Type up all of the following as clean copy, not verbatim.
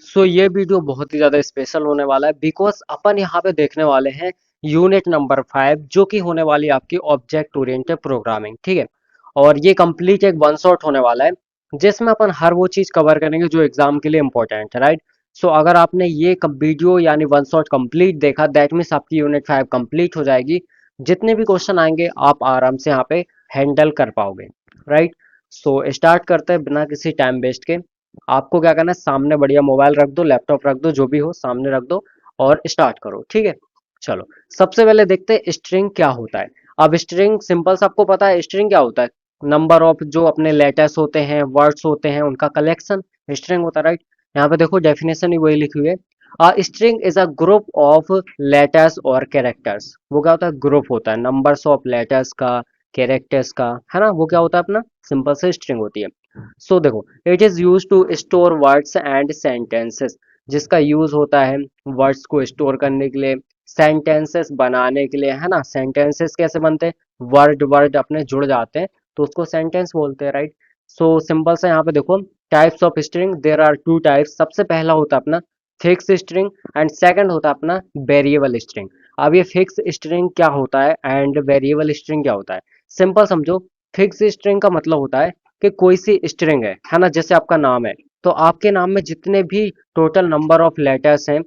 सो ये वीडियो बहुत ही ज़्यादा स्पेशल होने वाला है बिकॉज अपन यहाँ पे देखने वाले हैं यूनिट नंबर 5 जो कि होने वाली है आपकी ऑब्जेक्ट ओरिएंटेड प्रोग्रामिंग, ठीक है। और ये कंप्लीट एक वन शॉट होने वाला है जिसमें अपन हर वो चीज़ कवर करेंगे जो एग्जाम के लिए इंपॉर्टेंट है, राइट। सो अगर आपने ये वीडियो यानी वन शॉट कंप्लीट देखा दैट मीन्स आपकी यूनिट 5 कंप्लीट हो जाएगी। जितने भी क्वेश्चन आएंगे आप आराम से यहाँ पे हैंडल कर पाओगे, राइट। सो स्टार्ट करते हैं बिना किसी टाइम वेस्ट के। आपको क्या करना है, सामने बढ़िया मोबाइल रख दो, लैपटॉप रख दो, जो भी हो सामने रख दो और स्टार्ट करो, ठीक है। चलो, सबसे पहले देखते हैं स्ट्रिंग क्या होता है। अब स्ट्रिंग सिंपल सा आपको पता है स्ट्रिंग क्या होता है। नंबर ऑफ जो अपने लेटर्स होते हैं, वर्ड्स होते हैं, उनका कलेक्शन स्ट्रिंग होता है, राइट। यहाँ पे देखो डेफिनेशन ही वही लिखी हुई है। String is a group of letters और कैरेक्टर्स। वो क्या होता है, ग्रुप होता है नंबर्स ऑफ लेटर्स का, कैरेक्टर्स का, है ना। वो क्या होता है अपना सिंपल से स्ट्रिंग होती है। सो देखो, it is use to store words and sentences. जिसका यूज होता है वर्ड्स को स्टोर करने के लिए, सेंटेंसेस बनाने के लिए, है ना। सेंटेंसेस कैसे बनते हैं, वर्ड वर्ड अपने जुड़ जाते हैं तो उसको सेंटेंस बोलते हैं, राइट। सो सिंपल सा यहाँ पे देखो, types of string there are two types. सबसे पहला होता है अपना फिक्स स्ट्रिंग एंड सेकंड होता है अपना वेरिएबल स्ट्रिंग। अब ये फिक्स स्ट्रिंग क्या होता है एंड वेरिएबल स्ट्रिंग क्या होता है, सिंपल समझो। फिक्स स्ट्रिंग का मतलब होता है कि कोई सी स्ट्रिंग है ना। जैसे आपका नाम है तो आपके नाम में जितने भी टोटल नंबर ऑफ लेटर्स हैं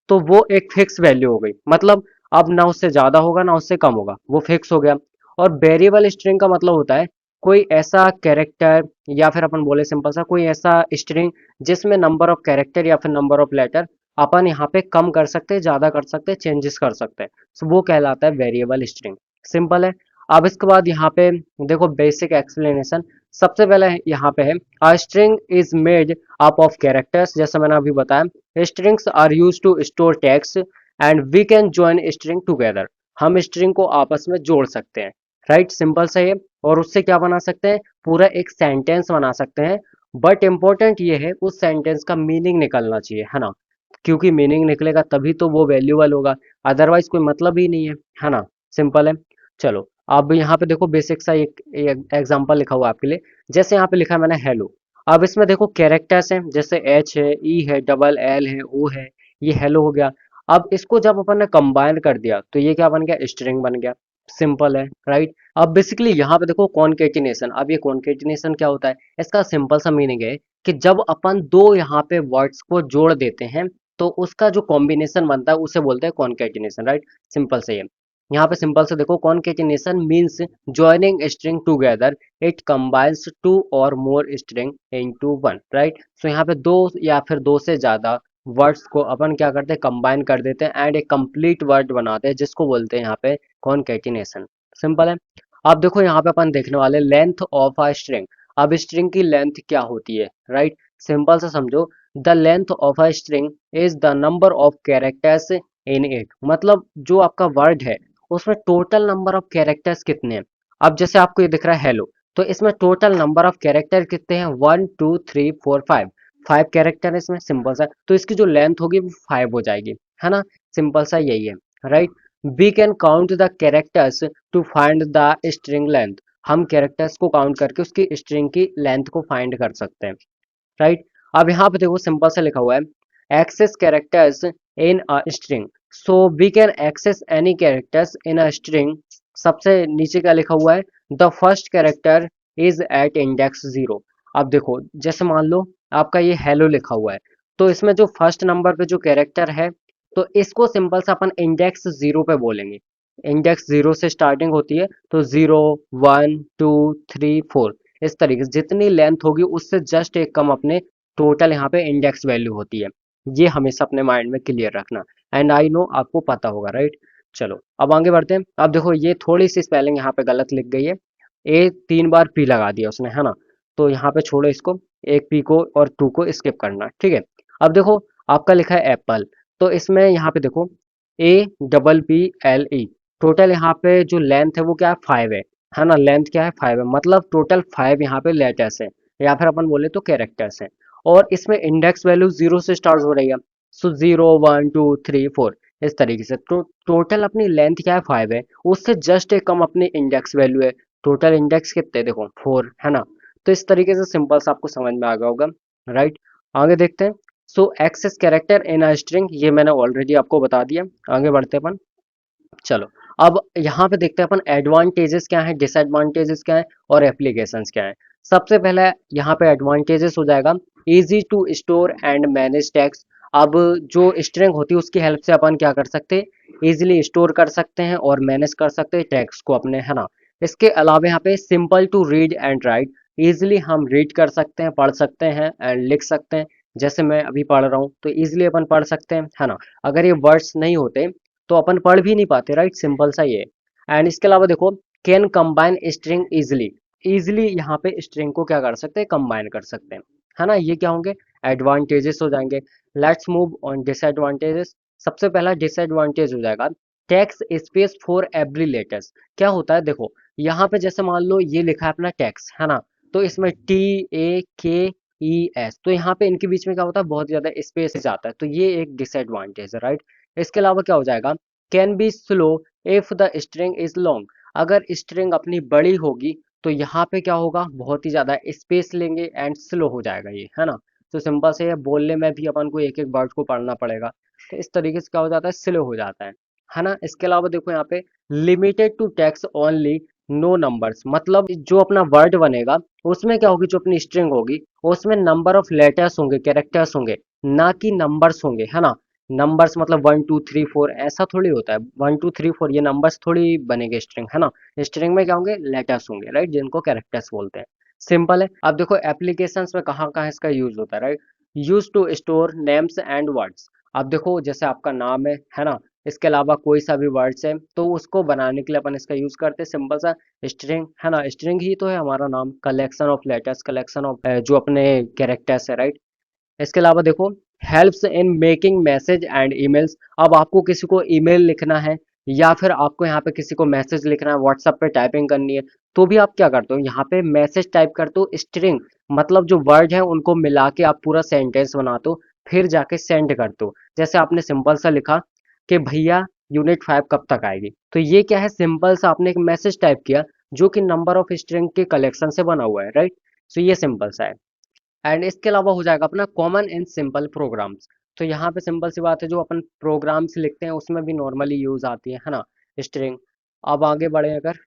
तो वो एक फिक्स वैल्यू हो गई। मतलब अब ना उससे ज्यादा होगा ना उससे कम होगा, वो फिक्स हो गया। और वेरिएबल स्ट्रिंग का मतलब होता है कोई ऐसा कैरेक्टर या फिर अपन बोले सिंपल सा कोई ऐसा स्ट्रिंग जिसमें नंबर ऑफ कैरेक्टर या फिर नंबर ऑफ लेटर अपन यहाँ पे कम कर सकते हैं, ज्यादा कर सकते हैं, चेंजेस कर सकते हैं। So वो कहलाता है वेरिएबल स्ट्रिंग। सिंपल है। अब इसके बाद यहाँ पे देखो बेसिक एक्सप्लेनेशन। सबसे पहले यहाँ पे है a string is made up of characters. जैसा मैंने अभी बताया, strings are use to store text and we can join string together. हम स्ट्रिंग को आपस में जोड़ सकते हैं, राइट। सिंपल सा ये, और उससे क्या बना सकते हैं, पूरा एक सेंटेंस बना सकते हैं। बट इंपॉर्टेंट ये है उस सेंटेंस का मीनिंग निकलना चाहिए, है ना। क्योंकि मीनिंग निकलेगा तभी तो वो वैल्यूबल होगा, अदरवाइज कोई मतलब ही नहीं है ना। सिंपल है। चलो, अब यहाँ पे देखो बेसिक सा एक एग्जांपल लिखा हुआ है आपके लिए। जैसे यहाँ पे लिखा है मैंने हेलो। अब इसमें देखो कैरेक्टर्स हैं, जैसे एच है, ई है, डबल एल है, ओ है। ये हेलो हो गया। अब इसको जब अपन ने कंबाइन कर दिया तो ये क्या बन गया, स्ट्रिंग बन गया। सिंपल है, राइट। अब बेसिकली यहाँ पे देखो कॉन्केटिनेशन। अब ये कॉन्केटिनेशन क्या होता है, इसका सिंपल सा मीनिंग है कि जब अपन दो यहाँ पे वर्ड्स को जोड़ देते हैं तो उसका जो कॉम्बिनेशन बनता है उसे बोलते हैं कॉन्केटिनेशन, राइट। सिंपल से ये यहाँ पे सिंपल से देखो, concatenation means joining string together, it combines two और more string into one, right. So यहाँ पे दो या फिर दो से ज्यादा वर्ड्स को अपन क्या करते हैं, कंबाइन कर देते हैं एंड एक कंप्लीट वर्ड बनाते हैं जिसको बोलते हैं यहाँ पे कॉन्केटिनेशन। सिंपल है। अब देखो यहाँ पे अपन देखने वाले लेंथ ऑफ अ स्ट्रिंग। अब स्ट्रिंग की लेंथ क्या होती है, राइट। सिंपल से समझो, the length of a string is the number of characters in it. मतलब जो आपका वर्ड है उसमें टोटल नंबर ऑफ कैरेक्टर्स कितने हैं। अब जैसे आपको ये दिख रहा है हेलो, तो इसमें टोटल नंबर ऑफ कैरेक्टर कितने हैं, 1 2 3 4 5। 5 कैरेक्टर है इसमें, सिंपल सा। तो इसकी जो लेंथ होगी वो 5 हो जाएगी, है ना। सिंपल सा यही है, right. We can count the characters to find the string length. हम कैरेक्टर्स को काउंट करके उसकी स्ट्रिंग की लेंथ को फाइंड कर सकते हैं, राइट। अब यहाँ पे देखो सिंपल से लिखा हुआ है access characters in a string. So we can access any characters in a string. सबसे नीचे क्या लिखा हुआ है, the first character is at index 0। अब देखो जैसे मान लो आपका ये हेलो लिखा हुआ है, तो इसमें जो फर्स्ट नंबर पे जो कैरेक्टर है तो इसको सिंपल से अपन इंडेक्स 0 पे बोलेंगे। इंडेक्स 0 से स्टार्टिंग होती है तो 0 1 2 3 4 इस तरीके से जितनी लेंथ होगी उससे जस्ट एक कम अपने टोटल यहाँ पे इंडेक्स वैल्यू होती है। ये हमेशा अपने माइंड में क्लियर रखना। एंड आई नो आपको पता होगा, राइट। चलो अब आगे बढ़ते हैं। अब देखो ये थोड़ी सी स्पेलिंग यहाँ पे गलत लिख गई है। ए 3 बार पी लगा दिया उसने, है ना। तो यहाँ पे छोड़ो इसको, एक पी को और टू को स्किप करना, ठीक है। अब देखो आपका लिखा है एप्पल, तो इसमें यहाँ पे देखो APPLE। टोटल यहाँ पे जो लेंथ है वो क्या है, 5 है ना। लेंथ क्या है, 5 है। मतलब टोटल 5 यहाँ पे लेटर्स है या फिर अपन बोले तो कैरेक्टर्स हैं। और इसमें इंडेक्स वैल्यू 0 से स्टार्ट हो रही है। सो 0 1 2 3 4 इस तरीके से। तो टोटल अपनी लेंथ क्या है, 5 है। उससे जस्ट एक कम अपनी इंडेक्स वैल्यू है। टोटल इंडेक्स कितने देखो 4, है ना। तो इस तरीके से सिंपल सा आपको समझ में आ गया होगा, राइट। आगे देखते हैं। So access character in a string, ये मैंने ऑलरेडी आपको बता दिया। आगे बढ़ते हैं अपन। चलो, अब यहाँ पे देखते हैं अपन एडवांटेजेस क्या है, डिसएडवांटेजेस क्या है और एप्लीकेशंस क्या है। सबसे पहले यहाँ पे एडवांटेजेस हो जाएगा, easy to store and manage text. अब जो स्ट्रिंग होती है उसकी हेल्प से अपन क्या कर सकते हैं, इजीली स्टोर कर सकते हैं और मैनेज कर सकते हैं टेक्स्ट को अपने, है ना। इसके अलावा यहाँ पे simple to read and write, easily हम रीड कर सकते हैं, पढ़ सकते हैं एंड लिख सकते हैं। जैसे मैं अभी पढ़ रहा हूँ तो इजिली अपन पढ़ सकते हैं, है ना। अगर ये वर्ड्स नहीं होते तो अपन पढ़ भी नहीं पाते, राइट, सिंपल सा ये। एंड इसके अलावा देखो, can combine string easily, easily यहाँ पे स्ट्रिंग को क्या कर सकते हैं, कंबाइन कर सकते हैं, है ना। ये क्या होंगे, एडवांटेजेस हो जाएंगे। Let's move on disadvantages. सबसे पहला डिसएडवांटेज हो जाएगा, tax space for every letters. क्या होता है देखो, यहाँ पे जैसे मान लो ये लिखा है अपना टैक्स, है ना, तो इसमें TAKES, तो यहाँ पे इनके बीच में क्या होता है, बहुत ज्यादा स्पेस जाता है, तो ये एक डिसएडवांटेज है, राइट। इसके अलावा क्या हो जाएगा, can be slow if the string is long. अगर स्ट्रिंग अपनी बड़ी होगी तो यहाँ पे क्या होगा, बहुत ही ज्यादा स्पेस लेंगे एंड स्लो हो जाएगा ये, है ना। तो सिंपल से ये बोलने में भी अपन को एक एक वर्ड को पढ़ना पड़ेगा, तो इस तरीके से क्या हो जाता है, स्लो हो जाता है ना। इसके अलावा देखो यहाँ पे limited to text only, no numbers, मतलब जो अपना वर्ड बनेगा उसमें क्या होगी, जो अपनी स्ट्रिंग होगी उसमें नंबर ऑफ लेटर्स होंगे, कैरेक्टर्स होंगे, ना कि नंबर्स होंगे, है ना। नंबर्स मतलब 1 2 3 4 ऐसा थोड़ी होता है, 1 2 3 4 ये नंबर्स थोड़ी बनेंगे स्ट्रिंग, है ना। स्ट्रिंग में क्या होंगे, लेटर्स होंगे, राइट, जिनको कैरेक्टर्स बोलते हैं। सिंपल है। अब देखो एप्लीकेशंस में कहाँ कहाँ इसका यूज होता है, right. Use to store names and words. अब देखो जैसे आपका नाम है ना, इसके अलावा कोई सा भी वर्ड्स है तो उसको बनाने के लिए अपन इसका यूज करते हैं, सिंपल सा स्ट्रिंग, है ना। स्ट्रिंग ही तो है हमारा नाम, collection of letters, collection of जो अपने कैरेक्टर्स है, राइट। इसके अलावा देखो, helps in making message and emails. अब आपको किसी को ईमेल लिखना है या फिर आपको यहाँ पे किसी को मैसेज लिखना है, व्हाट्सएप पे टाइपिंग करनी है, तो भी आप क्या करते हो, यहाँ पे मैसेज टाइप करते हो, स्ट्रिंग मतलब जो वर्ड है उनको मिला के आप पूरा सेंटेंस बनाते हो, फिर जाके सेंड करते हो। जैसे आपने सिंपल सा लिखा कि भैया यूनिट 5 कब तक आएगी, तो ये क्या है, सिंपल सा आपने एक मैसेज टाइप किया जो कि नंबर ऑफ स्ट्रिंग के कलेक्शन से बना हुआ है, राइट। सो ये सिंपल सा है। एंड इसके अलावा हो जाएगा अपना कॉमन एंड सिंपल प्रोग्राम्स। तो यहाँ पे सिंपल सी बात है, जो अपन प्रोग्राम्स लिखते हैं उसमें भी नॉर्मली यूज आती है ना, स्ट्रिंग। अब आगे बढ़े अगर,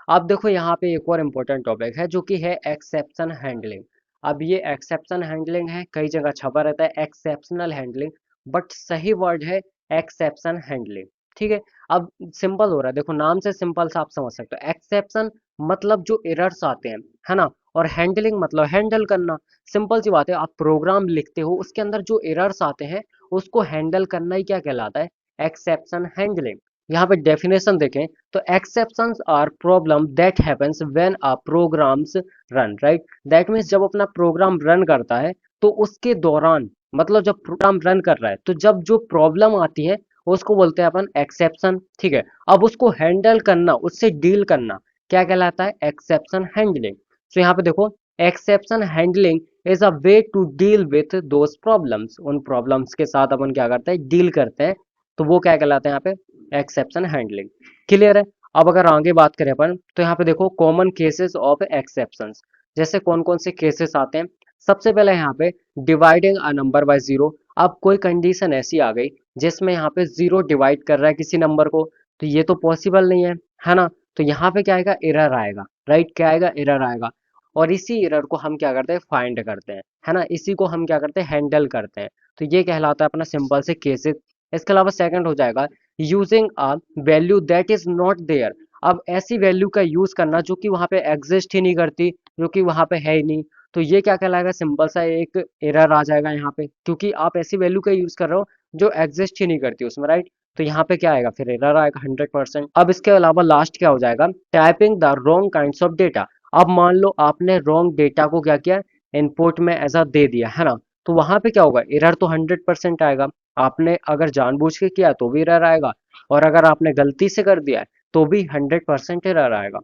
अब देखो यहाँ पे एक और इम्पोर्टेंट टॉपिक है जो कि है एक्सेप्शन हैंडलिंग। अब ये एक्सेप्शन हैंडलिंग है, कई जगह छपा रहता है एक्सेप्शनल हैंडलिंग, बट सही वर्ड है एक्सेप्शन हैंडलिंग, ठीक है। अब सिंपल हो रहा है, देखो नाम से सिंपल सा आप समझ सकते हो। एक्सेप्शन मतलब जो एरर्स आते हैं, है ना, और हैंडलिंग मतलब हैंडल करना। सिंपल सी बात है, आप प्रोग्राम लिखते हो उसके अंदर जो एरर्स आते हैं उसको हैंडल करना ही क्या कहलाता है, एक्सेप्शन हैंडलिंग। यहाँ पे डेफिनेशन देखें तो exceptions are problem that happens when a programs run, right. That means जब अपना प्रोग्राम रन करता है तो उसके दौरान, मतलब जब प्रोग्राम रन कर रहा है तो जब जो प्रॉब्लम आती है उसको बोलते हैं अपन एक्सेप्शन, ठीक है। अब उसको हैंडल करना, उससे डील करना क्या कहलाता है, एक्सेप्शन हैंडलिंग। तो यहाँ पे देखो, exception handling is a way to deal with those problems, उन प्रॉब्लम्स के साथ अपन क्या करते हैं, डील करते हैं, तो वो क्या कहलाते हैं यहाँ पे, एक्सेप्शन हैंडलिंग। क्लियर है। अब अगर आगे बात करें अपन तो यहाँ पे देखो कॉमन केसेस ऑफ एक्सेप्शंस, जैसे कौन कौन से केसेस आते हैं। सबसे पहले यहाँ पे dividing a number by zero. अब कोई कंडीशन ऐसी आ गई जिसमें यहाँ पे जीरो डिवाइड कर रहा है किसी नंबर को, तो ये तो पॉसिबल नहीं है ना। तो यहाँ पे क्या आएगा, एरर आएगा, राइट, क्या आएगा, एरर आएगा। और इसी एरर को हम क्या करते हैं, फाइंड करते हैं, है ना, इसी को हम क्या करते हैं, हैंडल करते हैं। तो ये कहलाता है अपना सिंपल से केसेस। इसके अलावा सेकंड हो जाएगा using a value that is not there. अब ऐसी वैल्यू का यूज करना जो कि वहां पे एग्जिस्ट ही नहीं करती, जो कि वहां पे है ही नहीं, तो ये क्या कहलाएगा, सिंपल सा एक एरर आ जाएगा यहाँ पे, क्योंकि आप ऐसी वैल्यू का यूज कर रहे हो जो एग्जिस्ट ही नहीं करती उसमें, राइट। तो यहाँ पे क्या आएगा, फिर एरर आएगा 100%। अब इसके अलावा लास्ट क्या हो जाएगा, typing the wrong kinds of data. अब मान लो आपने रॉन्ग डेटा को क्या किया, इनपुट में ऐसा दे दिया, है ना, तो वहां पे क्या होगा, एरर तो 100% आएगा। आपने अगर जानबूझ के किया तो भी एरर आएगा, और अगर आपने गलती से कर दिया है तो भी 100% एरर आएगा।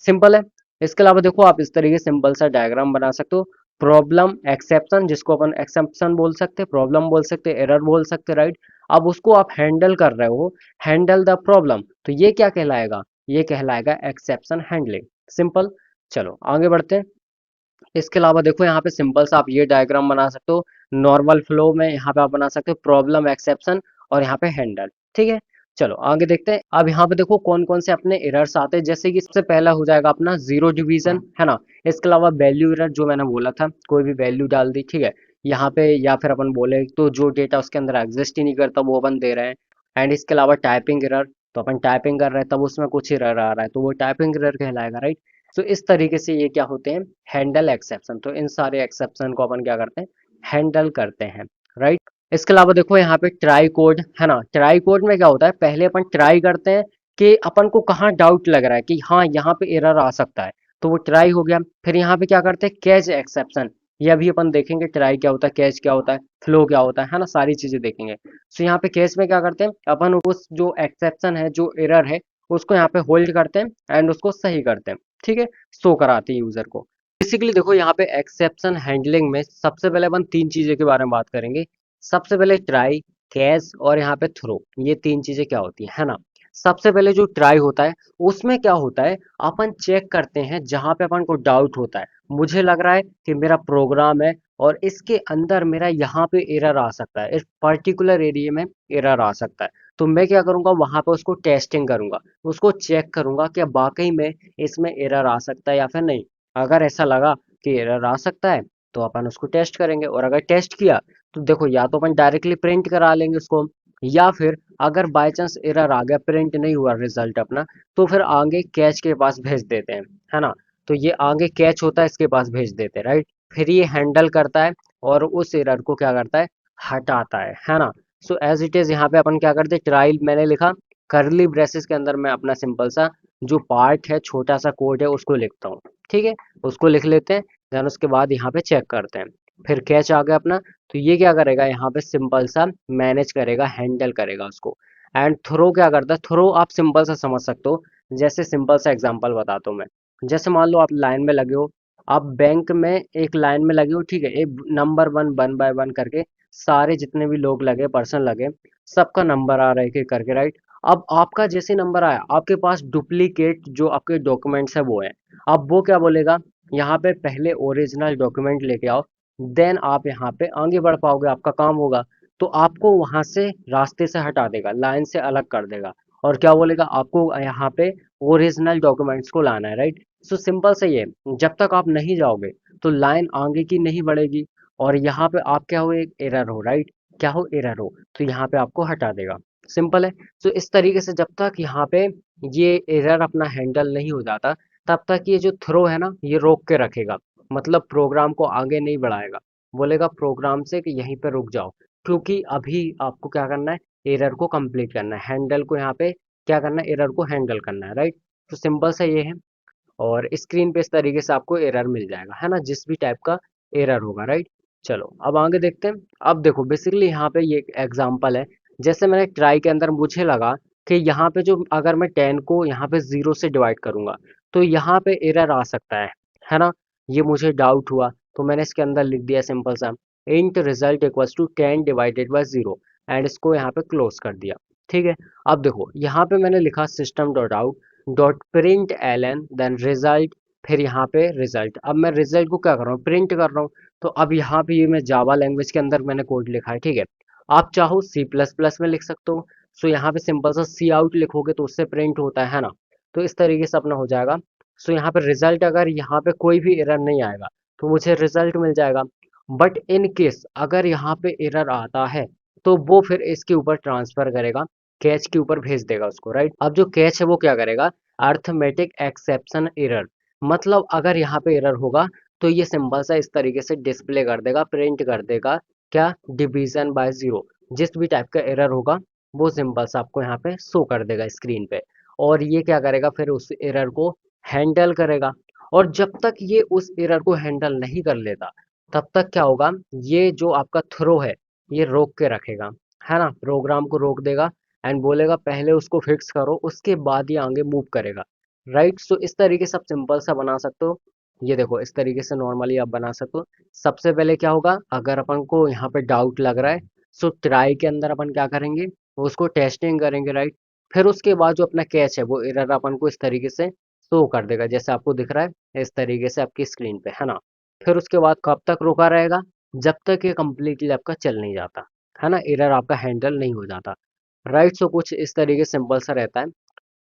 सिंपल है। इसके अलावा देखो आप इस तरीके सिंपल सा डायग्राम बना सकते हो, प्रॉब्लम एक्सेप्शन, जिसको अपन एक्सेप्शन बोल सकते हैं, प्रॉब्लम बोल सकते हैं, एरर बोल सकते हैं, राइट। अब उसको आप हैंडल कर रहे हो, हैंडल द प्रॉब्लम, तो ये क्या कहलाएगा, ये कहलाएगा एक्सेप्शन हैंडलिंग। सिंपल। चलो आगे बढ़ते हैं। इसके अलावा देखो यहाँ पे सिंपल सा आप ये डायग्राम बना सकते हो, नॉर्मल फ्लो में यहाँ पे आप बना सकते हो प्रॉब्लम, एक्सेप्शन और यहाँ पे हैंडल। ठीक है, चलो आगे देखते हैं। अब यहाँ पे देखो कौन कौन से अपने एरर्स आते हैं, जैसे कि सबसे पहला हो जाएगा अपना जीरो डिवीजन, है ना। इसके अलावा वैल्यू एरर, जो मैंने बोला था, कोई भी वैल्यू डाल दी, ठीक है, यहाँ पे, या फिर अपन बोले तो जो डेटा उसके अंदर एग्जिस्ट ही नहीं करता वो अपन दे रहे हैं। एंड इसके अलावा टाइपिंग एरर, तो अपन टाइपिंग कर रहे हैं तब उसमें कुछ एरर आ रहा है तो वो टाइपिंग एरर कहलाएगा, राइट। तो इस तरीके से ये क्या होते हैं, हैंडल एक्सेप्शन। तो इन सारे एक्सेप्शन को अपन क्या करते हैं, हैंडल करते हैं, राइट। इसके अलावा देखो यहाँ पे ट्राई कोड, है ना। ट्राई कोड में क्या होता है, पहले अपन ट्राई करते हैं कि अपन को कहाँ डाउट लग रहा है कि हाँ यहाँ पे एरर आ सकता है, तो वो ट्राई हो गया। फिर यहाँ पे क्या करते हैं, कैच एक्सेप्शन, ये अभी अपन देखेंगे ट्राई क्या होता है, कैच क्या होता है, फ्लो क्या होता है ना, सारी चीजें देखेंगे। तो यहाँ पे कैच में क्या करते हैं अपन, उस जो एक्सेप्शन है, जो एरर है, उसको यहाँ पे होल्ड करते हैं एंड उसको सही करते हैं, ठीक है, शो कराते हैं यूजर को। बेसिकली देखो यहाँ पे एक्सेप्शन हैंडलिंग में सबसे पहले अपन तीन चीजें के बारे में बात करेंगे। सबसे पहले ट्राई, कैच और यहाँ पे थ्रो, ये तीन चीजें क्या होती है ना। सबसे पहले जो ट्राई होता है, उसमें क्या होता है, अपन चेक करते हैं जहां पे अपन को डाउट होता है। मुझे लग रहा है कि मेरा प्रोग्राम है और इसके अंदर मेरा यहाँ पे एरर आ सकता है, इस पर्टिकुलर एरिया में एरर आ सकता है। तो मैं क्या करूंगा, वहां पे उसको टेस्टिंग करूंगा, उसको चेक करूंगा कि वाकई में इसमें एरर आ सकता है या फिर नहीं। अगर ऐसा लगा कि एरर आ सकता है तो अपन उसको टेस्ट करेंगे, और अगर टेस्ट किया तो देखो या तो अपन डायरेक्टली प्रिंट करा लेंगे उसको, या फिर अगर बाय चांस एरर आ गया, प्रिंट नहीं हुआ रिजल्ट अपना, तो फिर आगे कैच के पास भेज देते हैं, है ना। तो ये आगे कैच होता है, इसके पास भेज देते हैं, राइट। फिर ये हैंडल करता है और उस एरर को क्या करता है, हटाता है ना। सो एज इट इज यहाँ पे अपन क्या करते हैं, ट्रायल मैंने लिखा, करली ब्रेसेस के अंदर मैं अपना सिंपल सा जो पार्ट है, छोटा सा कोड है, उसको लिखता हूँ, ठीक है, उसको लिख लेते हैं। देन उसके बाद यहाँ पे चेक करते हैं। फिर कैच आ गया अपना, तो ये क्या करेगा, यहाँ पे सिंपल सा मैनेज करेगा, हैंडल करेगा उसको। एंड थ्रो क्या करता है, थ्रो आप सिंपल सा समझ सकते हो। जैसे सिंपल सा एग्जांपल बताता हूँ मैं। जैसे मान लो आप लाइन में लगे हो, आप बैंक में एक लाइन में लगे हो, ठीक है, एक number one, one by one करके सारे जितने भी लोग लगे, पर्सन लगे, सबका नंबर आ रहा है एक एक करके, राइट। अब आपका जैसे नंबर आया, आपके पास डुप्लीकेट जो आपके डॉक्यूमेंट्स है वो है। अब वो क्या बोलेगा, यहाँ पे पहले ओरिजिनल डॉक्यूमेंट लेके आओ, देन आप यहाँ पे आगे बढ़ पाओगे, आपका काम होगा। तो आपको वहां से रास्ते से हटा देगा, लाइन से अलग कर देगा, और क्या बोलेगा, आपको यहाँ पे ओरिजिनल डॉक्यूमेंट्स को लाना है, राइट। सो सिंपल से ये, जब तक आप नहीं जाओगे तो लाइन आगे की नहीं बढ़ेगी, और यहाँ पे आप क्या हो, एक एरर हो, राइट, क्या हो, एरर हो, तो यहाँ पे आपको हटा देगा। सिंपल है। तो इस तरीके से जब तक यहाँ पे ये एरर अपना हैंडल नहीं हो जाता, तब तक ये जो थ्रो है ना, ये रोक के रखेगा, मतलब प्रोग्राम को आगे नहीं बढ़ाएगा। बोलेगा प्रोग्राम से कि यहीं पे रुक जाओ, क्योंकि अभी आपको क्या करना है, एरर को कंप्लीट करना है, हैंडल को यहाँ पे क्या करना है, एरर को हैंडल करना है, राइट। तो सिंपल सा ये है। और स्क्रीन पे इस तरीके से आपको एरर मिल जाएगा, है ना, जिस भी टाइप का एरर होगा, राइट। चलो अब आगे देखते हैं। अब देखो बेसिकली यहाँ पे ये एग्जांपल है। जैसे मैंने ट्राई के अंदर मुझे लगा कि यहाँ पे जो, अगर मैं 10 को यहाँ पे 0 से डिवाइड करूंगा तो यहाँ पे एरर आ सकता है ना। ये मुझे डाउट हुआ, तो मैंने इसके अंदर लिख दिया सिंपल सा, int result equals to 10 divided by 0, and इसको यहाँ पे क्लोज कर दिया, ठीक है। अब देखो यहाँ पे मैंने लिखा system dot out dot print L N, then result, फिर यहाँ पे रिजल्ट। अब मैं रिजल्ट को क्या कर रहा हूँ, प्रिंट कर रहा हूँ। तो अब यहाँ पे ये मैं जावा लैंग्वेज के अंदर मैंने कोड लिखा है, ठीक है। आप चाहो सी प्लस प्लस में लिख सकते हो। सो यहाँ पे सिंपल सा सी आउट लिखोगे तो उससे प्रिंट होता है ना। तो इस तरीके से अपना हो जाएगा। सो यहाँ पे रिजल्ट, अगर यहाँ पे कोई भी एरर नहीं आएगा तो मुझे रिजल्ट मिल जाएगा। बट इन केस अगर यहाँ पे एरर आता है, तो वो फिर इसके ऊपर ट्रांसफर करेगा, कैच के ऊपर भेज देगा उसको, राइट। अब जो कैच है वो क्या करेगा, अर्थमेटिक एक्सेप्शन एरर, मतलब अगर यहाँ पे एरर होगा तो ये सिंपल सा इस तरीके से डिस्प्ले कर देगा, प्रिंट कर देगा, क्या, डिवीजन बाय 0, जिस भी टाइप का एरर होगा वो सिंपल सा आपको यहाँ पे शो कर देगा स्क्रीन पे। और ये क्या करेगा, फिर उस एरर को हैंडल करेगा। और जब तक ये उस एरर को हैंडल नहीं कर लेता, तब तक क्या होगा, ये जो आपका थ्रो है ये रोक के रखेगा, है ना, प्रोग्राम को रोक देगा। एंड बोलेगा पहले उसको फिक्स करो, उसके बाद ये आगे मूव करेगा, राइट। सो इस तरीके से आप सिंपल सा बना सकते हो। ये देखो इस तरीके से नॉर्मली आप बना सकते हो। सबसे पहले क्या होगा, अगर अपन को यहाँ पे डाउट लग रहा है, सो ट्राई के अंदर अपन क्या करेंगे, उसको टेस्टिंग करेंगे, राइट। फिर उसके बाद जो अपना कैच है वो एरर अपन को इस तरीके से शो कर देगा, जैसे आपको दिख रहा है इस तरीके से आपकी स्क्रीन पे, है ना। फिर उसके बाद कब तक रुका रहेगा, जब तक ये कम्प्लीटली आपका चल नहीं जाता, है ना, एरर आपका हैंडल नहीं हो जाता, राइट। सो कुछ इस तरीके सिंपल सा रहता है।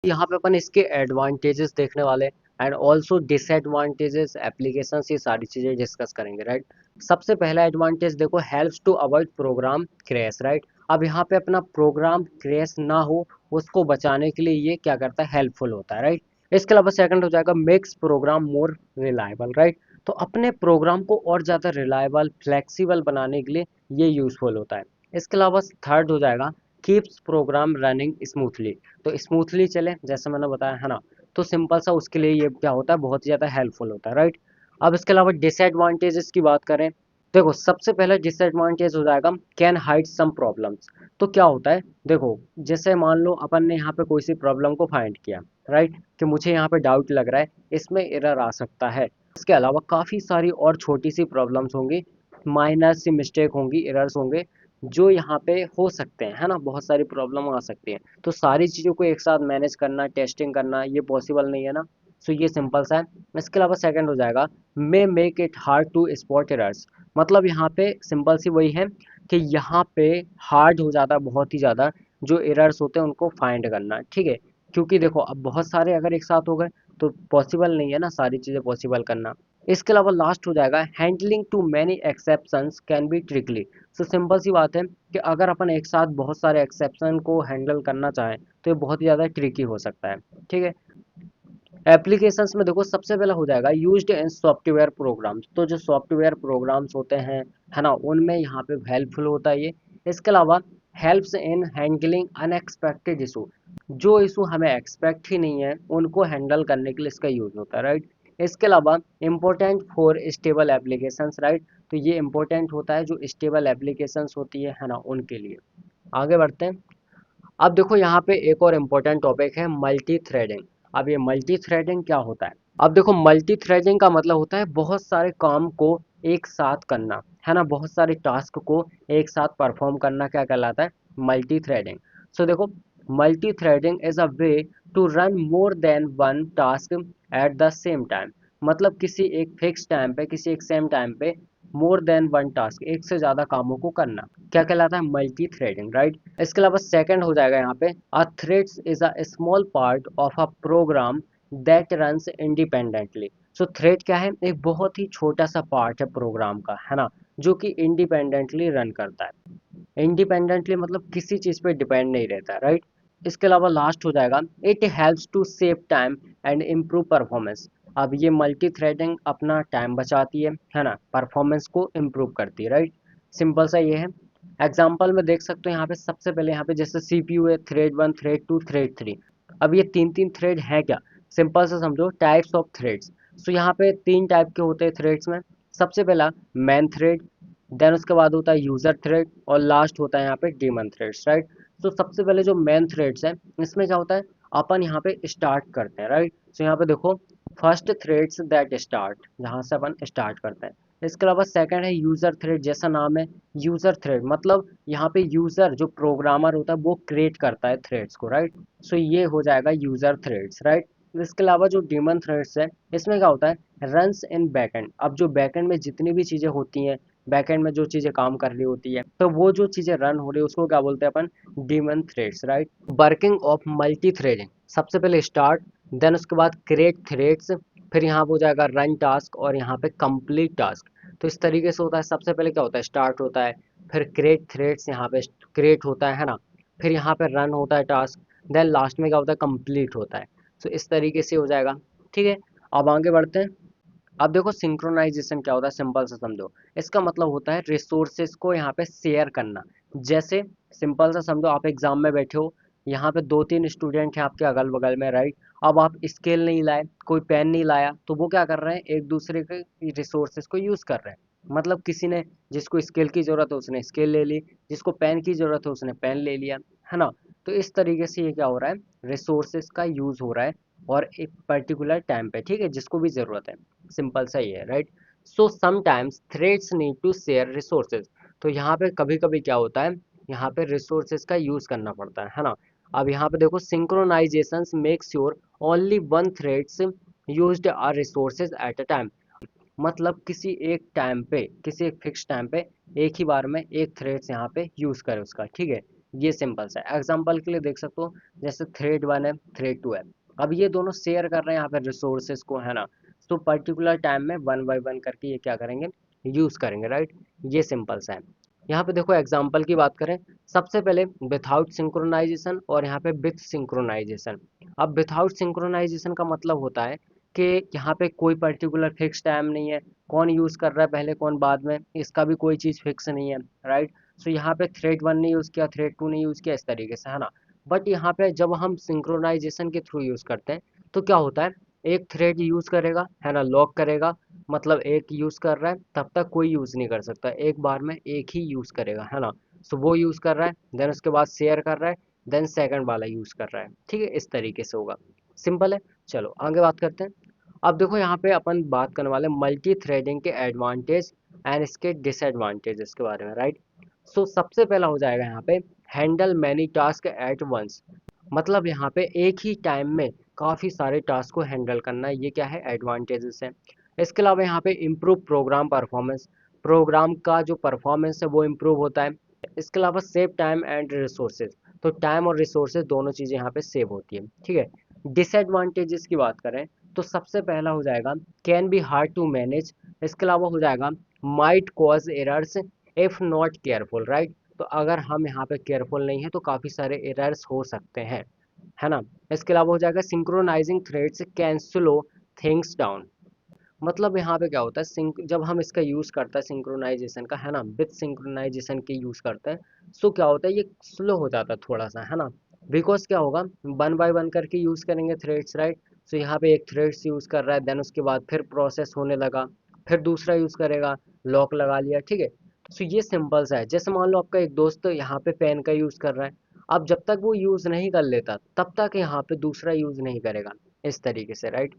यहाँ पे अपन इसके एडवांटेजेस देखने वाले एंड ऑल्सो डिसएडवांटेजेस एप्लीकेशंस, ये सारी चीज़ें डिस्कस करेंगे, राइट। सबसे पहला एडवांटेज देखो, helps to avoid program crash, right. अब यहाँ पे अपना प्रोग्राम क्रैश ना हो, उसको बचाने के लिए ये क्या करता है, हेल्पफुल होता है, राइट। इसके अलावा सेकंड हो जाएगा makes program more reliable, right. तो अपने प्रोग्राम को और ज़्यादा रिलायबल फ्लेक्सिबल बनाने के लिए ये यूज़फुल होता है। इसके अलावा थर्ड हो जाएगा कीप्स प्रोग्राम रनिंग स्मूथली, तो स्मूथली चले जैसे मैंने बताया, है ना। तो सिंपल सा उसके लिए ये क्या होता है, बहुत ही ज़्यादा हेल्पफुल होता है, राइट। अब इसके अलावा डिसएडवांटेजेस की बात करें, देखो सबसे पहले डिसएडवांटेज हो जाएगा कैन हाइड सम प्रॉब्लम्स। तो क्या होता है, देखो जैसे मान लो अपन ने यहाँ पे कोई सी प्रॉब्लम को फाइंड किया, राइट, कि मुझे यहाँ पे डाउट लग रहा है, इसमें एरर आ सकता है। इसके अलावा काफ़ी सारी और छोटी सी प्रॉब्लम्स होंगी, माइनर सी मिस्टेक होंगी, एरर्स होंगे, जो यहाँ पे हो सकते हैं, है ना, बहुत सारी प्रॉब्लम आ सकती है। तो सारी चीज़ों को एक साथ मैनेज करना, टेस्टिंग करना, ये पॉसिबल नहीं है ना। सो ये सिंपल सा है। इसके अलावा सेकंड हो जाएगा may make it hard to spot errors, मतलब यहाँ पे सिंपल सी वही है कि यहाँ पे हार्ड हो जाता है बहुत ही ज़्यादा जो एरर्स होते हैं उनको फाइंड करना, ठीक है। क्योंकि देखो अब बहुत सारे अगर एक साथ हो गए तो पॉसिबल नहीं है ना सारी चीज़ें पॉसिबल करना। इसके अलावा लास्ट हो जाएगा handling too many exceptions can be trickly. So simple सी बात है कि अगर अपन एक साथ बहुत सारे एक्सेप्शन को हैंडल करना चाहें तो ये बहुत ही ज़्यादा ट्रिकी हो सकता है, ठीक है। एप्लीकेशंस में देखो सबसे पहला हो जाएगा यूज्ड इन सॉफ्टवेयर प्रोग्राम्स, तो जो सॉफ्टवेयर प्रोग्राम्स होते हैं, है ना, उनमें यहाँ पे हेल्पफुल होता है ये। इसके अलावा helps in handling unexpected issue, जो इशू हमें एक्सपेक्ट ही नहीं है उनको हैंडल करने के लिए इसका यूज होता है, राइट। इसके अलावा important for stable applications, right, तो ये इम्पोर्टेंट होता है जो स्टेबल एप्लीकेशंस होती है ना, उनके लिए। आगे बढ़ते हैं। अब देखो यहाँ पे एक और इम्पोर्टेंट टॉपिक है मल्टी थ्रेडिंग। अब ये मल्टी थ्रेडिंग क्या होता है, अब देखो मल्टी थ्रेडिंग का मतलब होता है बहुत सारे काम को एक साथ करना, है ना, बहुत सारे टास्क को एक साथ परफॉर्म करना क्या कहलाता है, मल्टी थ्रेडिंग। सो देखो multi threading is a way to run more than one task at the same time, मतलब किसी एक फिक्स टाइम पे, किसी एक सेम टाइम पे मोर देन वन टास्क, एक से ज़्यादा कामों को करना क्या कहलाता है, मल्टी थ्रेडिंग, राइट। इसके अलावा सेकंड हो जाएगा यहाँ पे a threads is a small part of a program that runs independently. So thread क्या है, एक बहुत ही छोटा सा पार्ट है प्रोग्राम का, है ना, जो कि इंडिपेंडेंटली रन करता है। इंडिपेंडेंटली मतलब किसी चीज़ पे डिपेंड नहीं रहता, राइट। इसके अलावा लास्ट हो जाएगा it helps to save time and improve performance. अब ये मल्टी थ्रेडिंग अपना टाइम बचाती है ना, परफॉर्मेंस को इम्प्रूव करती है, राइट। सिंपल सा ये है। एग्जाम्पल में देख सकते हो यहाँ पे सबसे पहले यहाँ पे जैसे सीपीयू है, thread one, thread two, thread three. अब ये तीन तीन थ्रेड है क्या, सिंपल से समझो टाइप्स ऑफ थ्रेड्स। सो यहाँ पे तीन टाइप के होते हैं थ्रेड्स में। सबसे पहला मैन थ्रेड, देन उसके बाद होता है यूजर थ्रेड, और लास्ट होता है यहाँ पे डीमन थ्रेड्स, राइट। तो सबसे पहले जो मैन थ्रेड्स है इसमें क्या होता है, अपन यहाँ पे स्टार्ट करते हैं, राइट। सो यहाँ पे देखो फर्स्ट थ्रेड्स दैट स्टार्ट, जहाँ से अपन स्टार्ट करते हैं। इसके अलावा सेकंड है यूजर थ्रेड, जैसा नाम है यूजर थ्रेड, मतलब यहाँ पे यूजर जो प्रोग्रामर होता है वो क्रिएट करता है थ्रेड्स को, राइट। सो ये हो जाएगा यूजर थ्रेड्स, राइट। इसके अलावा जो डीमन थ्रेड्स है इसमें क्या होता है, रन्स इन बैकएंड। अब जो बैकएंड में जितनी भी चीजें होती हैं, बैकएंड में जो चीजें काम कर रही होती है, तो वो जो चीजें रन हो रही है उसको क्या बोलते हैं अपन, daemon threads, right. Working of multi threading, सबसे पहले स्टार्ट, देन उसके बाद क्रिएट थ्रेड्स, फिर यहाँ हो जाएगा रन टास्क, और यहाँ पे कंप्लीट टास्क। तो इस तरीके से होता है, सबसे पहले क्या होता है, स्टार्ट होता है, फिर क्रिएट थ्रेड्स यहाँ पे क्रिएट होता है ना, फिर यहाँ पे रन होता है टास्क, देन लास्ट में क्या होता है, कंप्लीट होता है। तो इस तरीके से हो जाएगा, ठीक है। अब आगे बढ़ते हैं। अब देखो सिंक्रोनाइजेशन क्या होता है, सिंपल से समझो। इसका मतलब होता है रिसोर्सेज को यहाँ पे शेयर करना। जैसे सिंपल सा समझो, आप एग्जाम में बैठे हो, यहाँ पे दो तीन स्टूडेंट हैं आपके अगल बगल में, राइट। अब आप स्केल नहीं लाए, कोई पेन नहीं लाया, तो वो क्या कर रहे हैं, एक दूसरे के रिसोर्सेज को यूज कर रहे हैं। मतलब किसी ने, जिसको स्केल की जरूरत है उसने स्केल ले ली, जिसको पेन की जरूरत है उसने पेन ले लिया, है ना। तो इस तरीके से ये क्या हो रहा है, रिसोर्सेज का यूज हो रहा है, और एक पर्टिकुलर टाइम पे, ठीक है, जिसको भी जरूरत है। सिंपल सा ही है, right. So sometimes threads need to share resources, तो यहाँ पे कभी कभी क्या होता है, यहाँ पे रिसोर्सेज का यूज करना पड़ता है ना। अब यहाँ पे देखो synchronization make sure only one threads used are resources at a time. मतलब किसी एक टाइम पे, किसी एक फिक्स टाइम पे एक ही बार में एक थ्रेड्स यहाँ पे यूज़ करे उसका, ठीक है। ये सिंपल सा है। एग्जांपल के लिए देख सकते हो, जैसे थ्रेड 1 है, थ्रेड 2 है। अब ये दोनों शेयर कर रहे हैं यहाँ पे रिसोर्सेज को, है ना। तो पर्टिकुलर टाइम में वन बाय वन करके ये क्या करेंगे, यूज़ करेंगे, राइट। ये सिंपल सा है। यहाँ पे देखो एग्जाम्पल की बात करें, सबसे पहले विथआउट सिंक्रोनाइजेशन और यहाँ पे विथ सिंक्रोनाइजेशन। अब विथआउट सिंक्रोनाइजेशन का मतलब होता है कि यहाँ पे कोई पर्टिकुलर फिक्स टाइम नहीं है, कौन यूज़ कर रहा है पहले कौन बाद में, इसका भी कोई चीज़ फिक्स नहीं है, राइट। सो यहाँ पे थ्रेड 1 ने यूज़ किया, थ्रेड 2 ने यूज़ किया, इस तरीके से, है ना। बट यहाँ पे जब हम सिंक्रोनाइजेशन के थ्रू यूज़ करते हैं तो क्या होता है, एक थ्रेड यूज़ करेगा, है ना, लॉक करेगा, मतलब एक यूज़ कर रहा है तब तक कोई यूज़ नहीं कर सकता, एक बार में एक ही यूज़ करेगा, है ना। सो वो यूज़ कर रहा है, देन उसके बाद शेयर कर रहा है, देन सेकंड वाला यूज़ कर रहा है, ठीक है, इस तरीके से होगा। सिंपल है। चलो आगे बात करते हैं। अब देखो यहाँ पे अपन बात करने वाले मल्टी थ्रेडिंग के एडवांटेज एंड इसके डिसएडवांटेजेस के बारे में, राइट। सो सबसे पहला हो जाएगा यहाँ पे handle many task at once. मतलब यहाँ पे एक ही टाइम में काफ़ी सारे टास्क को हैंडल करना, ये क्या है, एडवांटेजेस है। इसके अलावा यहाँ पे इम्प्रूव प्रोग्राम परफॉर्मेंस, प्रोग्राम का जो परफॉर्मेंस है वो इम्प्रूव होता है। इसके अलावा सेव टाइम एंड रिसोर्सेज, तो टाइम और रिसोर्सेज दोनों चीज़ें यहाँ पे सेव होती है, ठीक है। डिसएडवांटेजेस की बात करें तो सबसे पहला हो जाएगा can be hard to manage. इसके अलावा हो जाएगा might cause errors if not careful, right. तो अगर हम यहाँ पे केयरफुल नहीं है तो काफ़ी सारे एरर्स हो सकते हैं, है ना। इसके अलावा हो जाएगा synchronising threads can slow things down. मतलब यहाँ पे क्या होता है, सिंक जब हम इसका यूज़ करते हैं सिंक्रोनाइजेशन का, है ना, विथ सिंक्रोनाइजेशन के यूज़ करते हैं, सो क्या होता है, ये स्लो हो जाता है थोड़ा सा, है ना। बिकॉज क्या होगा, वन बाय वन करके यूज़ करेंगे थ्रेड्स, राइट। सो यहाँ पे एक थ्रेड्स यूज़ कर रहा है, देन उसके बाद फिर प्रोसेस होने लगा, फिर दूसरा यूज़ करेगा, लॉक लगा लिया, ठीक है। सो ये सिंपल सा है। जैसे मान लो आपका एक दोस्त यहाँ पे पेन का यूज़ कर रहा है, अब जब तक वो यूज़ नहीं कर लेता तब तक यहाँ पे दूसरा यूज़ नहीं करेगा, इस तरीके से, राइट।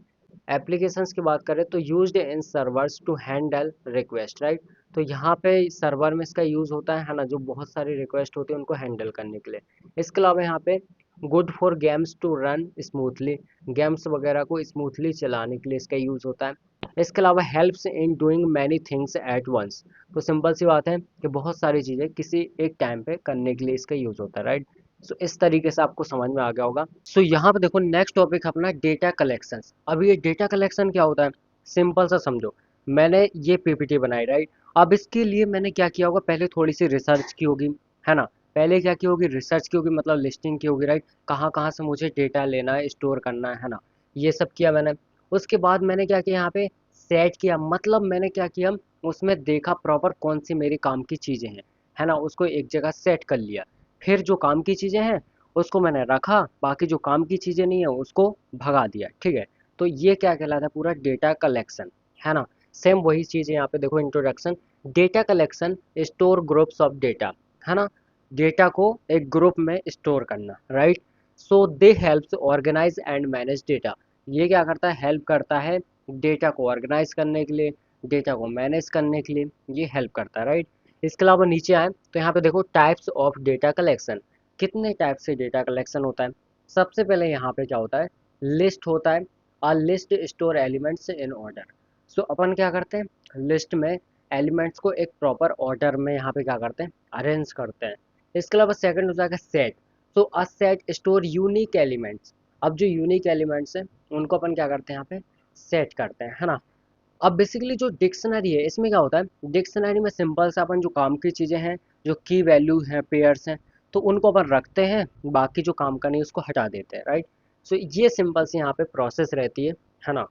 एप्लीकेशंस की बात करें तो used in servers to handle request, right. तो यहाँ पे सर्वर में इसका यूज़ होता है ना, जो बहुत सारी रिक्वेस्ट होती है उनको हैंडल करने के लिए। इसके अलावा यहाँ पे good for games to run smoothly, games वगैरह को स्मूथली चलाने के लिए इसका यूज़ होता है। इसके अलावा helps in doing many things at once. तो सिंपल सी बात है कि बहुत सारी चीज़ें किसी एक टाइम पे करने के लिए इसका यूज़ होता है, राइट। सो इस तरीके से आपको समझ में आ गया होगा। सो यहाँ पे देखो नेक्स्ट टॉपिक अपना डेटा कलेक्शन। अब ये डेटा कलेक्शन क्या होता है, सिंपल सा समझो। मैंने ये पीपीटी बनाई, राइट। अब इसके लिए मैंने क्या किया होगा, पहले थोड़ी सी रिसर्च की होगी, है ना। पहले क्या की होगी, रिसर्च की होगी, मतलब लिस्टिंग की होगी, राइट। कहाँ कहाँ से मुझे डेटा लेना है, स्टोर करना है ना। ये सब किया मैंने। उसके बाद मैंने क्या किया, यहाँ पे सेट किया, मतलब मैंने क्या किया, उसमें देखा प्रॉपर कौन सी मेरी काम की चीज़ें हैं, है ना, उसको एक जगह सेट कर लिया। फिर जो काम की चीज़ें हैं उसको मैंने रखा, बाकी जो काम की चीज़ें नहीं है उसको भगा दिया, ठीक है। तो ये क्या कहलाता है, पूरा डेटा कलेक्शन, है ना। सेम वही चीज़ है यहाँ पे देखो, introduction. Data collection store groups of data, है ना। डेटा को एक ग्रुप में स्टोर करना, right. So they helps organize and manage data. ये क्या करता है, हेल्प करता है डेटा को ऑर्गेनाइज करने के लिए, डेटा को मैनेज करने के लिए ये हेल्प करता है, राइट। इसके अलावा नीचे आए तो यहाँ पे देखो टाइप्स ऑफ डेटा कलेक्शन, कितने टाइप से डेटा कलेक्शन होता है। सबसे पहले यहाँ पे क्या होता है, लिस्ट होता है। A list store elements in order. So अपन क्या करते हैं, लिस्ट में एलिमेंट्स को एक प्रॉपर ऑर्डर में यहाँ पे क्या करते हैं, अरेंज करते हैं। इसके अलावा सेकंड हो जाएगा set. So a set store unique elements. अब जो यूनिक एलिमेंट्स हैं उनको अपन क्या करते हैं, यहाँ पे सेट करते हैं, है ना। अब बेसिकली जो डिक्शनरी है इसमें क्या होता है, डिक्शनरी में सिंपल से अपन जो काम की चीज़ें हैं, जो की वैल्यू हैं, पेयर्स हैं, तो उनको अपन रखते हैं, बाकी जो काम का नहीं उसको हटा देते हैं, राइट। सो ये सिंपल सी यहाँ पे प्रोसेस रहती है ना।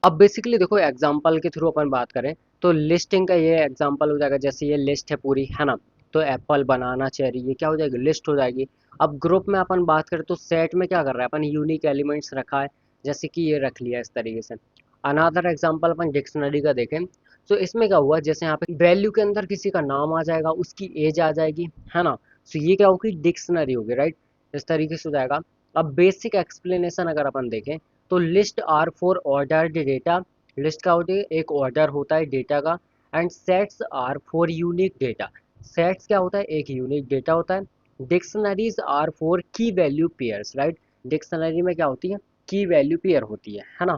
अब बेसिकली देखो एग्जांपल के थ्रू अपन बात करें तो लिस्टिंग का ये एग्जांपल हो जाएगा, जैसे ये लिस्ट है पूरी, है ना। तो एप्पल, बनाना, चेरी, ये क्या हो जाएगी, लिस्ट हो जाएगी। अब ग्रुप में अपन बात करें तो सेट में क्या कर रहा है अपन, यूनिक एलिमेंट्स रखा है, जैसे कि ये रख लिया इस तरीके से। अनादर एग्जांपल अपन डिक्शनरी का देखें तो इसमें क्या हुआ, जैसे यहाँ पे वैल्यू के अंदर किसी का नाम आ जाएगा, उसकी एज आ जाएगी, है ना। सो ये क्या होगी, डिक्शनरी होगी, राइट। इस तरीके से हो जाएगा। अब बेसिक एक्सप्लेनेशन अगर अपन देखें तो list are for ordered data. List का होती है, एक ऑर्डर होता है डेटा का। And sets are for unique data. Sets क्या होता है, एक यूनिक डेटा होता है। Dictionaries are for key value pairs, right. Dictionary में क्या होती है, की वैल्यू पेयर होती है ना।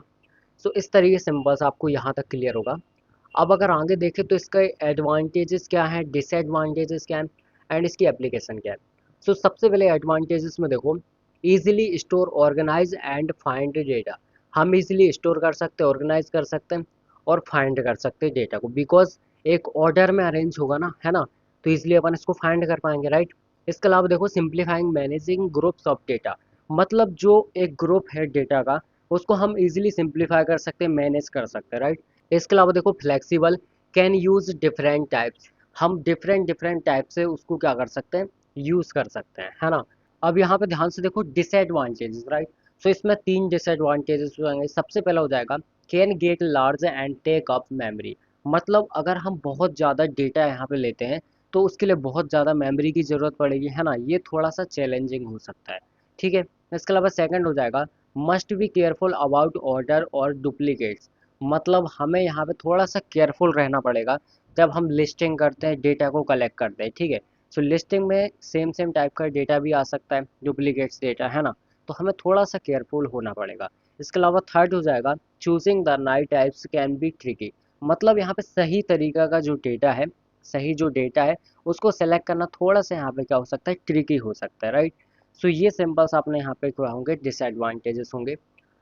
सो इस तरीके से सिंपल आपको यहाँ तक क्लियर होगा। अब अगर आगे देखें तो इसका एडवांटेजेस क्या है, डिसएडवांटेजेस क्या है, एंड इसकी एप्लीकेशन क्या है। सो सबसे पहले एडवांटेजेस में देखो, easily store, organize and find data. हम इजीली स्टोर कर सकते हैं, ऑर्गेनाइज कर सकते हैं और फाइंड कर सकते हैं डेटा को, बिकॉज एक ऑर्डर में अरेंज होगा ना, है ना, तो इसलिए अपन इसको फाइंड कर पाएंगे, राइट। इसके अलावा देखो, simplifying managing groups of data, मतलब जो एक ग्रुप है डेटा का, उसको हम इजीली सिंप्लीफाई कर सकते हैं, मैनेज कर सकते हैं, राइट। इसके अलावा देखो, flexible, can use different types, हम डिफरेंट डिफरेंट टाइप से उसको क्या कर सकते हैं, यूज कर सकते हैं, है ना। अब यहाँ पे ध्यान से देखो, डिसएडवांटेजेस, राइट। सो इसमें तीन डिसएडवांटेजेस हो जाएंगे। सबसे पहला हो जाएगा, can get large and take up memory, मतलब अगर हम बहुत ज़्यादा डेटा यहाँ पे लेते हैं तो उसके लिए बहुत ज़्यादा मेमोरी की ज़रूरत पड़ेगी, है ना, ये थोड़ा सा चैलेंजिंग हो सकता है, ठीक है। इसके अलावा सेकंड हो जाएगा, must be careful about order और डुप्लीकेट्स, मतलब हमें यहाँ पे थोड़ा सा केयरफुल रहना पड़ेगा जब हम लिस्टिंग करते हैं, डेटा को कलेक्ट करते हैं, ठीक है। सो लिस्टिंग में सेम सेम टाइप का डेटा भी आ सकता है, डुप्लीकेट्स डेटा, है ना, तो हमें थोड़ा सा केयरफुल होना पड़ेगा। इसके अलावा थर्ड हो जाएगा, choosing the right types can be tricky, मतलब यहाँ पे सही तरीका का जो डेटा है, सही जो डेटा है उसको सेलेक्ट करना थोड़ा सा यहाँ पे क्या हो सकता है, ट्रिकी हो सकता है, राइट। सो ये सिंपल्स आपने यहाँ पे क्या होंगे, डिसएडवांटेजेस होंगे।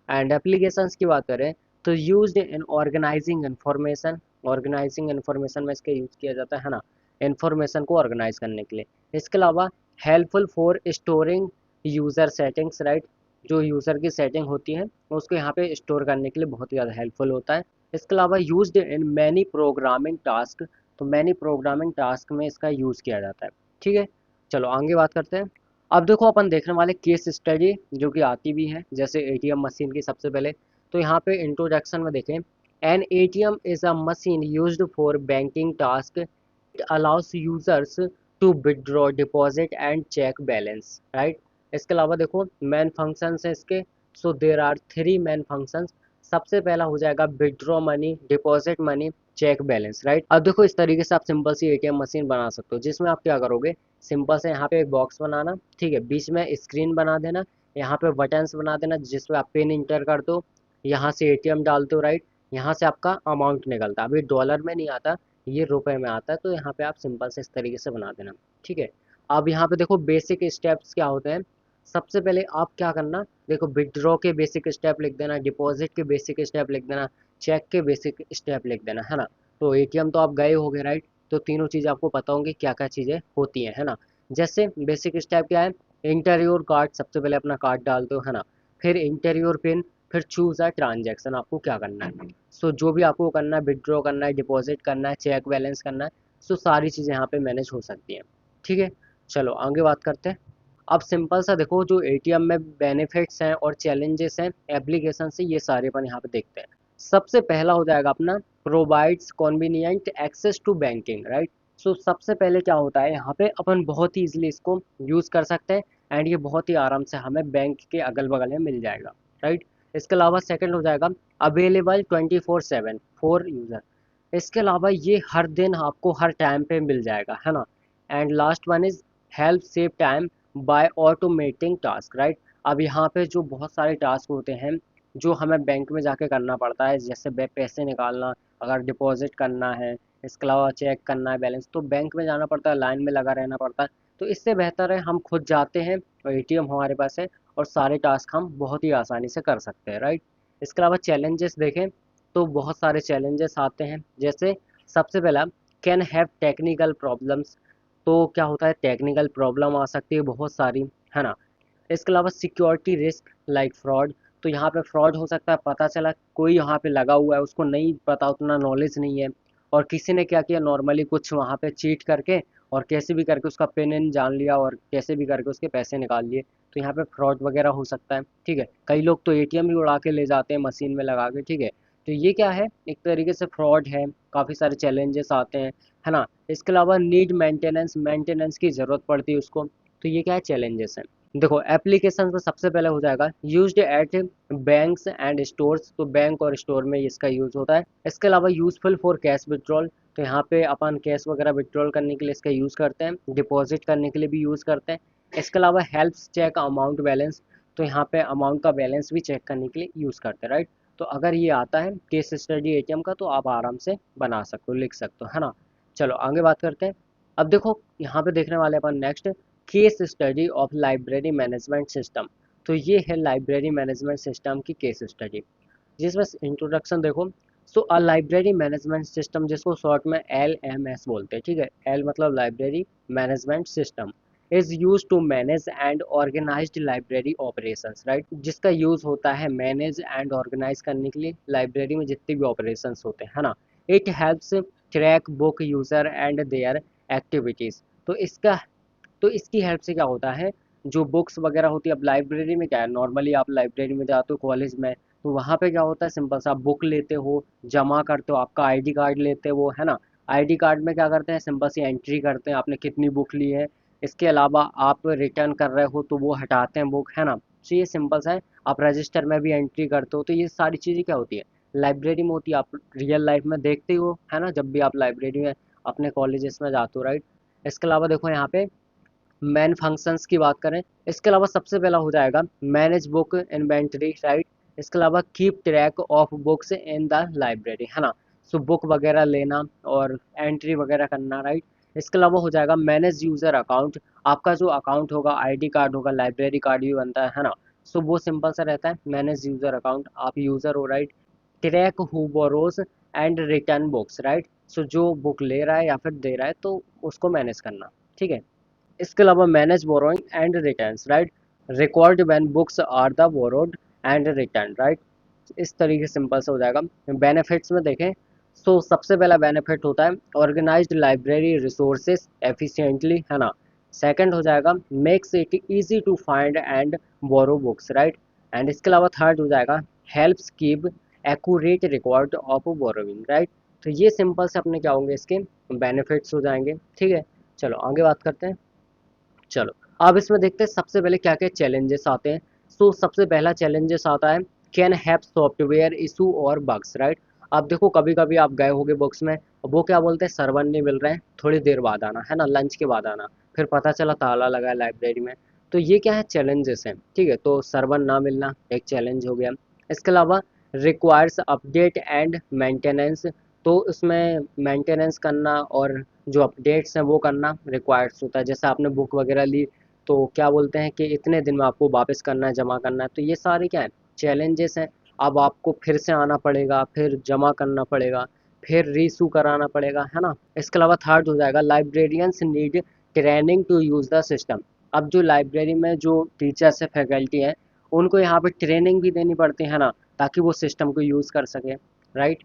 एंड एप्लीकेशंस की बात करें तो used in organizing information, organizing information में इसका यूज़ किया जाता है ना, इंफॉर्मेशन को ऑर्गेनाइज करने के लिए। इसके अलावा helpful for storing user settings, right, जो यूज़र की सेटिंग होती है उसको यहाँ पे स्टोर करने के लिए बहुत ही ज़्यादा हेल्पफुल होता है। इसके अलावा used in many programming task, तो मैनी प्रोग्रामिंग टास्क में इसका यूज़ किया जाता है, ठीक है। चलो आगे बात करते हैं। अब देखो, अपन देखने वाले केस स्टडी जो कि आती भी है, जैसे एटीएम मशीन की। सबसे पहले तो यहाँ पे इंट्रोडक्शन में देखें, an ATM is a machine used for banking task, it allows users to withdraw, deposit and check balance, right. इसके अलावा देखो, मेन फंक्शंस है इसके। So there are three main functions. सबसे पहला हो जाएगा withdraw money, deposit money, check balance, right. अब देखो, इस तरीके से आप सिंपल सी एटीएम मशीन बना सकते हो, जिसमें आप क्या करोगे, सिंपल से यहाँ पे एक बॉक्स बनाना, ठीक है, बीच में स्क्रीन बना देना, यहाँ पे बटन्स बना देना जिसपे आप पिन इंटर कर दो, यहाँ से एटीएम डाल दो, राइट, यहाँ से आपका अमाउंट निकलता है। अभी डॉलर में नहीं आता, ये रुपए में आता है, तो यहाँ पे आप सिंपल से इस तरीके से बना देना, ठीक है। अब यहाँ पे देखो, बेसिक स्टेप्स क्या होते हैं। सबसे पहले आप क्या करना, देखो, विड्रॉ के बेसिक स्टेप लिख देना, डिपॉजिट के बेसिक स्टेप लिख देना, चेक के बेसिक स्टेप लिख देना, है ना। तो एटीएम तो आप गए होगे, राइट, तो तीनों चीज़ आपको पता होंगी क्या क्या चीज़ें होती हैं, है ना। जैसे बेसिक स्टेप क्या है, इंटर योर कार्ड, सबसे पहले अपना कार्ड डाल दो, है ना। फिर इंटर योर पिन, फिर चूज अ ट्रांजैक्शन, आपको क्या करना है। सो जो भी आपको करना है, विड्रॉ करना है, डिपॉजिट करना है, चेक बैलेंस करना है, सो सारी चीज़ें यहाँ पे मैनेज हो सकती हैं, ठीक है। चलो आगे बात करते हैं। अब सिंपल सा देखो, जो एटीएम में बेनिफिट्स हैं और चैलेंजेस हैं एप्लीकेशन से, ये सारे अपन यहाँ पे देखते हैं। सबसे पहला हो जाएगा अपना, provides convenient access to banking, right. So सबसे पहले क्या होता है, यहाँ पे अपन बहुत ही ईजिली इसको यूज़ कर सकते हैं, एंड ये बहुत ही आराम से हमें बैंक के अगल बगल में मिल जाएगा, राइट। इसके अलावा सेकंड हो जाएगा, अवेलेबल 24/7 फॉर यूज़र, इसके अलावा ये हर दिन आपको हर टाइम पे मिल जाएगा, है ना। And last one is, help save time by automating task, right. अब यहाँ पे जो बहुत सारे टास्क होते हैं जो हमें बैंक में जाके करना पड़ता है, जैसे पैसे निकालना, अगर डिपॉजिट करना है, इसके अलावा चेक करना है बैलेंस, तो बैंक में जाना पड़ता है, लाइन में लगा रहना पड़ता है। तो इससे बेहतर है हम खुद जाते हैं और एटीएम हमारे पास है, और सारे टास्क हम बहुत ही आसानी से कर सकते हैं, राइट। इसके अलावा चैलेंजेस देखें तो बहुत सारे चैलेंजेस आते हैं, जैसे सबसे पहला, कैन हैव टेक्निकल प्रॉब्लम्स, तो क्या होता है, टेक्निकल प्रॉब्लम आ सकती है बहुत सारी, है ना। इसके अलावा सिक्योरिटी रिस्क लाइक फ्रॉड, तो यहाँ पे फ्रॉड हो सकता है, पता चला कोई यहाँ पे लगा हुआ है, उसको नहीं पता, उतना नॉलेज नहीं है, और किसी ने क्या किया, नॉर्मली कुछ वहाँ पे चीट करके और कैसे भी करके उसका पिन इन जान लिया और कैसे भी करके उसके पैसे निकाल लिए, तो यहाँ पे फ्रॉड वगैरह हो सकता है, ठीक है। कई लोग तो एटीएम भी उड़ा के ले जाते हैं मशीन में लगा के, ठीक है। तो ये क्या है, एक तरीके से फ्रॉड है, काफ़ी सारे चैलेंजेस आते हैं, है ना। इसके अलावा नीड मेंटेनेंस, मेंटेनेंस की ज़रूरत पड़ती है उसको, तो ये क्या है, चैलेंजेस हैं। देखो, एप्लीकेशन में सबसे पहले हो जाएगा, used eight banks and stores, तो बैंक और स्टोर में इसका यूज़ होता है। इसके अलावा यूजफुल फॉर कैश विड्रॉल, तो यहाँ पे अपन कैश वगैरह विड्रॉल करने के लिए इसका यूज़ करते हैं, डिपॉजिट करने के लिए भी यूज़ करते हैं। इसके अलावा हेल्प्स चेक अमाउंट बैलेंस, तो यहाँ पे अमाउंट का बैलेंस भी चेक करने के लिए यूज़ करते हैं, राइट। तो अगर ये आता है केस स्टडी एटीएम का तो आप आराम से बना सकते हो, लिख सकते हो, है ना। चलो आगे बात करते हैं। अब देखो यहाँ पे देखने वाले अपन next case study of library management system. तो ये है लाइब्रेरी मैनेजमेंट सिस्टम की केस स्टडी, जिसमें इंट्रोडक्शन देखो। So a library management system, जिसको शॉर्ट में LMS बोलते हैं, ठीक है। एल मतलब library management system is use to manage and organized library operations, right. जिसका यूज होता है मैनेज एंड ऑर्गेनाइज करने के लिए लाइब्रेरी में जितने भी ऑपरेशंस होते हैं, है ना। It helps track book user and their activities. तो इसकी हेल्प से क्या होता है, जो बुक्स वगैरह होती है, अब लाइब्रेरी में क्या है, नॉर्मली आप लाइब्रेरी में जाते हो कॉलेज में, तो वहाँ पे क्या होता है, सिंपल सा आप बुक लेते हो, जमा करते हो, आपका आईडी कार्ड लेते हो, है ना। आईडी कार्ड में क्या करते हैं, सिंपल सी एंट्री करते हैं आपने कितनी बुक ली है। इसके अलावा आप रिटर्न कर रहे हो तो वो हटाते हैं बुक, है ना। तो ये सिंपल सा है। आप रजिस्टर में भी एंट्री करते हो, तो ये सारी चीज़ें क्या होती है, लाइब्रेरी में होती है। आप रियल लाइफ में देखते हो, है ना, जब भी आप लाइब्रेरी में अपने कॉलेजेस में जाते हो, राइट। इसके अलावा देखो यहाँ पे मेन फंक्शंस की बात करें, इसके अलावा सबसे पहला हो जाएगा मैनेज बुक इन्वेंटरी, राइट। इसके अलावा keep track of books in the library, है ना। सो बुक वगैरह लेना और एंट्री वगैरह करना, राइट। इसके अलावा हो जाएगा मैनेज यूज़र अकाउंट। आपका जो अकाउंट होगा, आईडी कार्ड होगा, लाइब्रेरी कार्ड भी बनता है ना। सो वो सिंपल सा रहता है मैनेज यूज़र अकाउंट, आप यूज़र हो, right. Track who borrows and return books, right. So जो बुक ले रहा है या फिर दे रहा है तो उसको मैनेज करना, ठीक है। इसके अलावा manage borrowing and returns, right. Record when books are the borrowed and return, right. इस तरीके से सिंपल से हो जाएगा। बेनिफिट्स में देखें, सो सबसे पहला बेनिफिट होता है ऑर्गेनाइज्ड लाइब्रेरी रिसोर्सेज एफिशिएंटली, है ना। सेकंड हो जाएगा makes it easy to find and borrow books, right. And इसके अलावा थर्ड हो जाएगा helps keep accurate record of borrowing, right. तो ये सिंपल से अपने क्या होंगे, इसके बेनिफिट्स हो जाएंगे, ठीक है। चलो आगे बात करते हैं। चलो अब इसमें देखते हैं सबसे पहले क्या क्या चैलेंजेस आते हैं। सो सबसे पहला चैलेंजेस आता है कैन हैव सॉफ्टवेयर इशू और बग्स, राइट। अब देखो कभी कभी आप गए होगे बुक्स में, वो क्या बोलते हैं सर्वर नहीं मिल रहे हैं, थोड़ी देर बाद आना, है ना, लंच के बाद आना। फिर पता चला ताला लगा है लाइब्रेरी में। तो ये क्या है, चैलेंजेस हैं, ठीक है। तो सर्वर ना मिलना एक चैलेंज हो गया। इसके अलावा रिक्वायर्स अपडेट एंड मेंटेनेंस। तो उसमें मेंटेनेंस करना और जो अपडेट्स हैं वो करना रिक्वायर्स होता है। जैसे आपने बुक वगैरह ली तो क्या बोलते हैं कि इतने दिन में आपको वापस करना है, जमा करना है। तो ये सारे क्या है, चैलेंजेस हैं। अब आपको फिर से आना पड़ेगा, फिर जमा करना पड़ेगा, फिर रीशू कराना पड़ेगा, है ना। इसके अलावा थर्ड हो जाएगा librarians need training to use the system. अब जो लाइब्रेरी में जो टीचर्स है, फैकल्टी हैं, उनको यहाँ पे ट्रेनिंग भी देनी पड़ती है ना, ताकि वो सिस्टम को यूज़ कर सकें, राइट।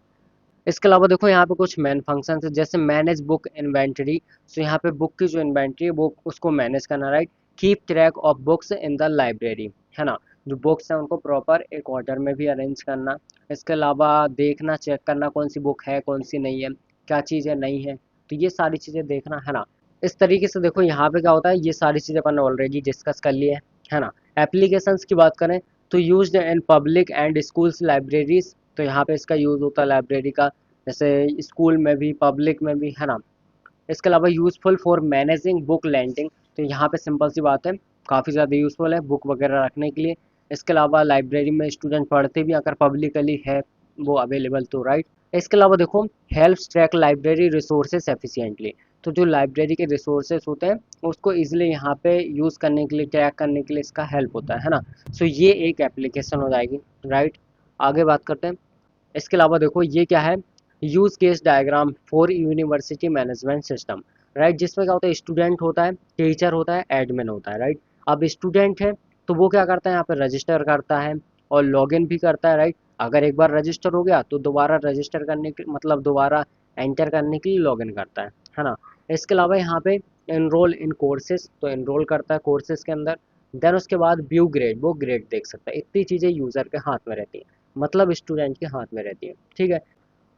इसके अलावा देखो यहाँ पे कुछ मेन फंक्शंस है, जैसे मैनेज बुक इन्वेंटरी। सो यहाँ पे बुक की जो इन्वेंटरी है वो उसको मैनेज करना, right. Keep track of books in the library, है ना। जो बुक्स हैं उनको प्रॉपर एक ऑर्डर में भी अरेंज करना। इसके अलावा देखना, चेक करना कौन सी बुक है कौन सी नहीं है, क्या चीज़ है नहीं है, तो ये सारी चीज़ें देखना, है ना। इस तरीके से देखो यहाँ पे क्या होता है, ये सारी चीज़ें अपन ऑलरेडी डिस्कस कर लिए है ना। एप्लीकेशंस की बात करें तो used in public and schools libraries. तो यहाँ पे इसका यूज़ होता है लाइब्रेरी का, जैसे स्कूल में भी पब्लिक में भी, है ना। इसके अलावा useful for managing book lending. तो यहाँ पे सिंपल सी बात है, काफ़ी ज़्यादा यूज़फुल है बुक वगैरह रखने के लिए। इसके अलावा लाइब्रेरी में स्टूडेंट पढ़ते भी अगर पब्लिकली है वो अवेलेबल, तो राइट। इसके अलावा देखो help track library resources efficiently. तो जो लाइब्रेरी के रिसोर्सेज होते हैं उसको ईजिली यहाँ पे यूज़ करने के लिए, ट्रैक करने के लिए इसका हेल्प होता है ना। सो ये एक एप्लीकेशन हो जाएगी, राइट। आगे बात करते हैं। इसके अलावा देखो ये क्या है, use case diagram for university management system, right. जिसमें क्या होता है, स्टूडेंट होता है, टीचर होता है, एडमिन होता है, राइट। अब स्टूडेंट है तो वो क्या करता है, यहाँ पे रजिस्टर करता है और लॉगिन भी करता है, राइट। अगर एक बार रजिस्टर हो गया तो दोबारा रजिस्टर करने के मतलब दोबारा एंटर करने के लिए लॉगिन करता है ना। इसके अलावा यहाँ पे इनरोल इन कोर्सेज, तो इनरोल करता है कोर्सेज के अंदर। देन उसके बाद व्यू ग्रेड, वो ग्रेड देख सकता है। इतनी चीज़ें यूज़र के हाथ में रहती हैं, मतलब स्टूडेंट के हाथ में रहती है, ठीक है।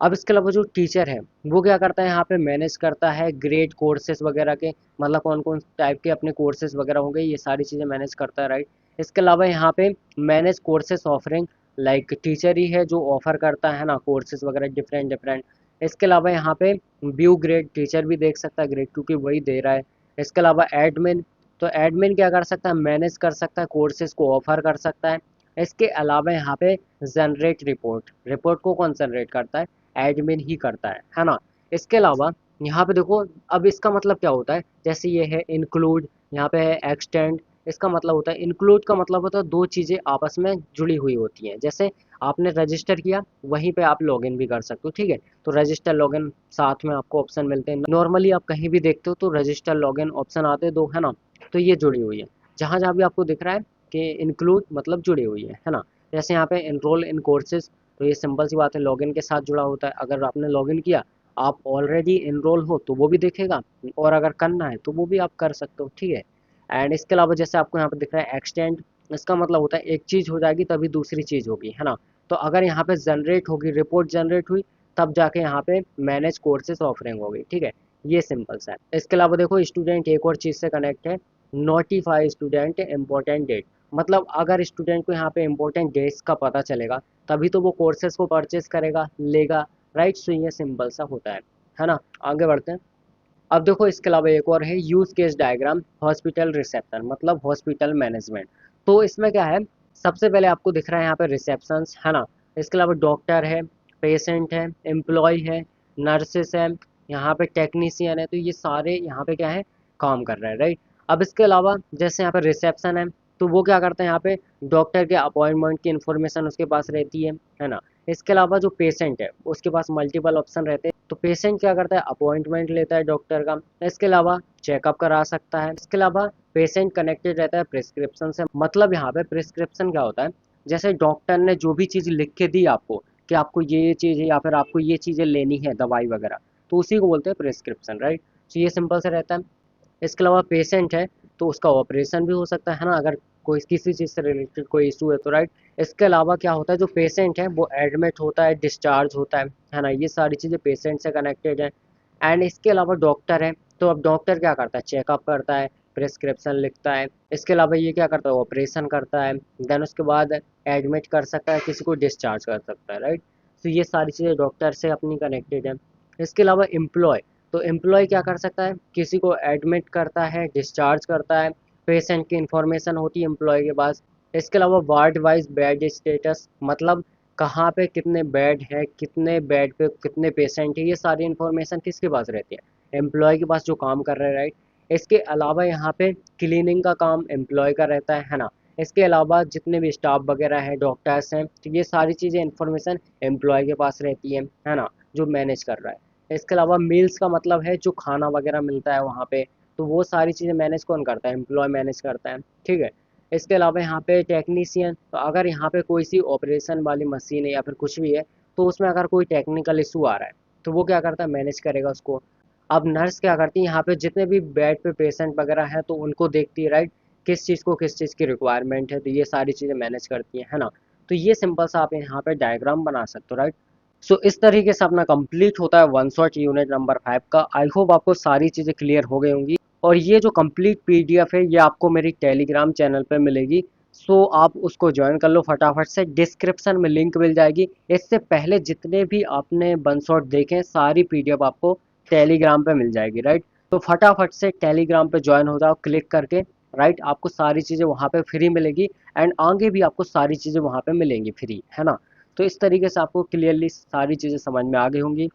अब इसके अलावा जो टीचर है वो क्या करता है, यहाँ पे मैनेज करता है ग्रेड कोर्सेज वगैरह के, मतलब कौन कौन टाइप के अपने कोर्सेज वगैरह होंगे, ये सारी चीज़ें मैनेज करता है, राइट। इसके अलावा यहाँ पे manage courses offering, like teacher ही है जो ऑफर करता है ना कोर्सेज वगैरह डिफरेंट डिफरेंट। इसके अलावा यहाँ पे व्यू ग्रेड, टीचर भी देख सकता है ग्रेड क्योंकि वही दे रहा है। इसके अलावा एडमिन, तो एडमिन क्या कर सकता है, मैनेज कर सकता है कोर्सेज को, ऑफर कर सकता है। इसके अलावा यहाँ पे जनरेट रिपोर्ट, रिपोर्ट को कौन जनरेट करता है, एडमिन ही करता है ना। इसके अलावा यहाँ पे देखो, अब इसका मतलब क्या होता है, जैसे ये है इंक्लूड, यहाँ पे है एक्सटेंड। इसका मतलब होता है, इंक्लूड का मतलब होता है दो चीज़ें आपस में जुड़ी हुई होती हैं। जैसे आपने रजिस्टर किया, वहीं पे आप लॉगिन भी कर सकते हो, ठीक है। तो रजिस्टर लॉगिन साथ में आपको ऑप्शन मिलते हैं। नॉर्मली आप कहीं भी देखते हो तो रजिस्टर लॉगिन ऑप्शन आते हैं दो, है ना। तो ये जुड़ी हुई है, जहाँ जहाँ भी आपको दिख रहा है कि इंक्लूड मतलब जुड़ी हुई है ना। जैसे यहाँ पे इनरोल इन कोर्सेज, तो ये सिंपल सी बात है, लॉगिन के साथ जुड़ा होता है। अगर आपने लॉगिन किया, आप ऑलरेडी इनरोल हो तो वो भी देखेगा, और अगर करना है तो वो भी आप कर सकते हो, ठीक है। एंड इसके अलावा जैसे आपको यहाँ पे दिख रहा है एक्सटेंड, इसका मतलब होता है एक चीज़ हो जाएगी तभी दूसरी चीज़ होगी, है ना। तो अगर यहाँ पे जनरेट होगी, रिपोर्ट जनरेट हुई, तब जाके यहाँ पे मैनेज कोर्सेज ऑफरिंग होगी, ठीक है। ये सिंपल सा है। इसके अलावा देखो स्टूडेंट एक और चीज़ से कनेक्ट है, नोटिफाई स्टूडेंट इम्पोर्टेंट डेट। मतलब अगर स्टूडेंट को यहाँ पे इम्पोर्टेंट डेट्स का पता चलेगा, तभी तो वो कोर्सेज को परचेज करेगा, लेगा, राइट। सो ये सिंपल सा होता है ना। आगे बढ़ते हैं। अब देखो इसके अलावा एक और है use case diagram, hospital reception मतलब हॉस्पिटल मैनेजमेंट। तो इसमें क्या है, सबसे पहले आपको दिख रहा है यहाँ पे रिसेप्शन, है ना। इसके अलावा डॉक्टर है, पेशेंट है, एम्प्लॉय है, नर्सेस है, यहाँ पे टेक्नीशियन है। तो ये सारे यहाँ पे क्या है, काम कर रहे हैं, राइट। अब इसके अलावा जैसे यहाँ पे रिसेप्शन है, तो वो क्या करते हैं, यहाँ पे डॉक्टर के अपॉइंटमेंट की इन्फॉर्मेशन उसके पास रहती है ना। इसके अलावा जो पेशेंट है उसके पास मल्टीपल ऑप्शन रहते हैं, तो पेशेंट क्या करता है, अपॉइंटमेंट लेता है डॉक्टर का। इसके अलावा चेकअप करा सकता है। इसके अलावा पेशेंट कनेक्टेड रहता है प्रिस्क्रिप्शन से। मतलब यहाँ पे प्रिस्क्रिप्शन क्या होता है, जैसे डॉक्टर ने जो भी चीज़ लिख के दी आपको कि आपको ये चीज़ है या फिर आपको ये चीज़ें लेनी है, दवाई वगैरह, तो उसी को बोलते हैं प्रिस्क्रिप्शन, राइट। तो ये सिंपल से रहता है। इसके अलावा पेशेंट है तो उसका ऑपरेशन भी हो सकता है ना, अगर कोई किसी चीज़ से रिलेटेड कोई इशू है तो, राइट। इसके अलावा क्या होता है, जो पेशेंट है वो एडमिट होता है, डिस्चार्ज होता है ना। ये सारी चीज़ें पेशेंट से कनेक्टेड है। एंड इसके अलावा डॉक्टर है, तो अब डॉक्टर क्या करता है, चेकअप करता है, प्रिस्क्रिप्शन लिखता है। इसके अलावा ये क्या करता है, ऑपरेशन करता है। देन उसके बाद एडमिट कर सकता है, किसी को डिस्चार्ज कर सकता है, राइट। तो ये सारी चीज़ें डॉक्टर से अपनी कनेक्टेड है। इसके अलावा एम्प्लॉय, तो एम्प्लॉय क्या कर सकता है, किसी को एडमिट करता है, डिस्चार्ज करता है, पेशेंट की इंफॉर्मेशन होती है एम्प्लॉय के पास। इसके अलावा वार्ड वाइज बेड स्टेटस, मतलब कहाँ पे कितने बेड है, कितने बेड पे कितने पेशेंट है, ये सारी इन्फॉर्मेशन किसके पास रहती है, एम्प्लॉय के पास जो काम कर रहे हैं, राइट। इसके अलावा यहाँ पे क्लीनिंग का काम एम्प्लॉय का रहता है ना। इसके अलावा जितने भी स्टाफ वगैरह हैं, डॉक्टर्स हैं, तो ये सारी चीज़ें इन्फॉर्मेशन एम्प्लॉय के पास रहती है ना, जो मैनेज कर रहा है। इसके अलावा मील्स का मतलब है जो खाना वगैरह मिलता है वहाँ पे, तो वो सारी चीज़ें मैनेज कौन करता है, एम्प्लॉय मैनेज करता है, ठीक है। इसके अलावा यहाँ पे टेक्नीशियन, तो अगर यहाँ पे कोई सी ऑपरेशन वाली मशीन है या फिर कुछ भी है, तो उसमें अगर कोई टेक्निकल इशू आ रहा है, तो वो क्या करता है, मैनेज करेगा उसको। अब नर्स क्या करती है, यहाँ पे जितने भी बेड पे पेशेंट वगैरह है तो उनको देखती है, राइट। किस चीज़ को किस चीज़ की रिक्वायरमेंट है, तो ये सारी चीज़ें मैनेज करती है ना। तो ये सिंपल सा आप यहाँ पे डायग्राम बना सकते हो, राइट। सो इस तरीके से अपना कंप्लीट होता है वन शॉट यूनिट नंबर 5 का। आई होप आपको सारी चीज़ें क्लियर हो गई होंगी। और ये जो कंप्लीट पीडीएफ है, ये आपको मेरी टेलीग्राम चैनल पे मिलेगी। सो आप उसको ज्वाइन कर लो फटाफट से, डिस्क्रिप्शन में लिंक मिल जाएगी। इससे पहले जितने भी आपने वन शॉट देखे, सारी पीडीएफ आपको टेलीग्राम पे मिल जाएगी, राइट। तो फटाफट से टेलीग्राम पे ज्वाइन हो जाओ क्लिक करके, राइट। आपको सारी चीज़ें वहाँ पे फ्री मिलेगी, एंड आगे भी आपको सारी चीज़ें वहाँ पे मिलेंगी फ्री, है ना। तो इस तरीके से आपको क्लियरली सारी चीज़ें समझ में आ गई होंगी।